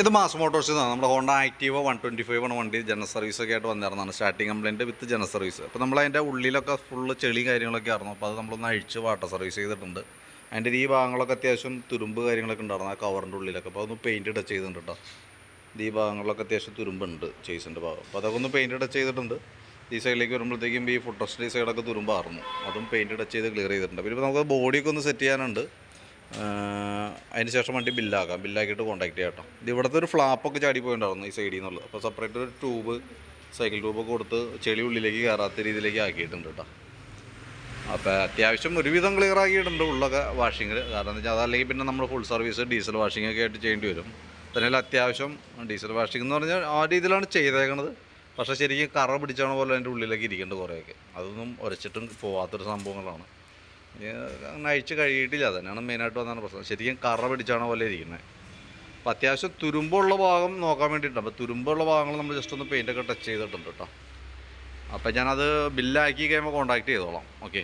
ഇത് മാസ് മോട്ടോഴ്സിൽ നിന്നാണ്. നമ്മുടെ ഹോണ്ട ആക്റ്റീവ 125 ആണ് വണ്ടി. ജനറൽ സർവീസൊക്കെ ആയിട്ട് വന്നിരുന്നതാണ്. സ്റ്റാർട്ടിങ് കംപ്ലയിൻറ്റ് വിത്ത് ജനറൽ സർവീസ്. അപ്പോൾ നമ്മളതിൻ്റെ ഉള്ളിലൊക്കെ ഫുള്ള് ചെളി കാര്യങ്ങളൊക്കെ ആയിരുന്നു. അപ്പോൾ അത് നമ്മളൊന്ന് അഴിച്ച് വാട്ടർ സർവീസ് ചെയ്തിട്ടുണ്ട്. അതിൻ്റെ ഈ ഭാഗങ്ങളൊക്കെ അത്യാവശ്യം തുരുമ്പ് കാര്യങ്ങളൊക്കെ ഉണ്ടായിരുന്നു ആ കവറിൻ്റെ ഉള്ളിലൊക്കെ. അപ്പോൾ അതൊന്ന് പെയിൻറ്റ് ടച്ച് ചെയ്തിട്ടുണ്ട് കേട്ടോ. ഈ ഭാഗങ്ങളിലൊക്കെ അത്യാവശ്യം തുരുമ്പുണ്ട് ചേസിൻ്റെ ഭാഗം. അപ്പോൾ അതൊക്കെ ഒന്ന് പെയിൻറ്റ് ടച്ച് ചെയ്തിട്ടുണ്ട്. ഈ സൈഡിലേക്ക് വരുമ്പോഴത്തേക്കും ഈ ഫുഡ് റെസ്റ്റ് സൈഡൊക്കെ തുരുമ്പായിരുന്നു. അതും പെയിൻറ്റ് ടച്ച് ചെയ്ത് ക്ലിയർ ചെയ്തിട്ടുണ്ട്. പിന്നെ ഇപ്പോൾ നമുക്ക് ബോഡിയൊക്കെ ഒന്ന് സെറ്റ് ചെയ്യാനുണ്ട്. അതിന് ശേഷം വണ്ടി ബില്ലാക്കാം. ബില്ലാക്കിയിട്ട് കോൺടാക്ട് ചെയ്യാം കേട്ടോ. ഇത് ഇവിടുത്തെ ഒരു ഫ്ലാപ്പൊക്കെ ചാടിപ്പോയിട്ടുണ്ടായിരുന്നു ഈ സൈഡിൽ നിന്നുള്ളത്. അപ്പോൾ സെപ്പറേറ്റ് ഒരു ട്യൂബ്, സൈക്കിൾ ട്യൂബൊക്കെ കൊടുത്ത് ചെളി ഉള്ളിലേക്ക് കയറാത്ത രീതിയിലേക്ക് ആക്കിയിട്ടുണ്ട് കേട്ടോ. അപ്പോൾ അത്യാവശ്യം ഒരുവിധം ക്ലിയർ ആക്കിയിട്ടുണ്ട് ഉള്ളൊക്കെ വാഷിങ്ങിൽ. കാരണം എന്താ വെച്ചാൽ അതല്ലെങ്കിൽ പിന്നെ നമ്മൾ ഫുൾ സർവീസ് ഡീസൽ വാഷിംഗ് ഒക്കെ ആയിട്ട് ചെയ്യേണ്ടി വരും. തന്നെയല്ല അത്യാവശ്യം ഡീസൽ വാഷിംഗ് എന്ന് പറഞ്ഞാൽ ആ രീതിയിലാണ് ചെയ്തേക്കണത്. പക്ഷേ ശരിക്കും കറ പിടിച്ചാണ പോലെ അതിൻ്റെ ഉള്ളിലേക്ക് ഇരിക്കേണ്ടത് കുറേയൊക്കെ. അതൊന്നും ഉരച്ചിട്ടും പോവാത്തൊരു സംഭവങ്ങളാണ്. അങ്ങനെ അഴിച്ച് കഴിയിട്ടില്ല. അതന്നെയാണ് മെയിനായിട്ട് വന്നാണ് പ്രശ്നം. ശരിക്കും കറ പിടിച്ചാണ പോലെ ഇരിക്കുന്നത്. അപ്പോൾ അത്യാവശ്യം തുരുമ്പുള്ള ഭാഗം നോക്കാൻ വേണ്ടിയിട്ടുണ്ട്. അപ്പോൾ തുരുമ്പുള്ള ഭാഗങ്ങൾ നമ്മൾ ജസ്റ്റ് ഒന്ന് പെയിൻറ്റൊക്കെ ടച്ച് ചെയ്തിട്ടുണ്ട് കേട്ടോ. അപ്പോൾ ഞാനത് ബില്ലാക്കി കഴിയുമ്പോൾ കോൺടാക്ട് ചെയ്തോളാം. ഓക്കെ.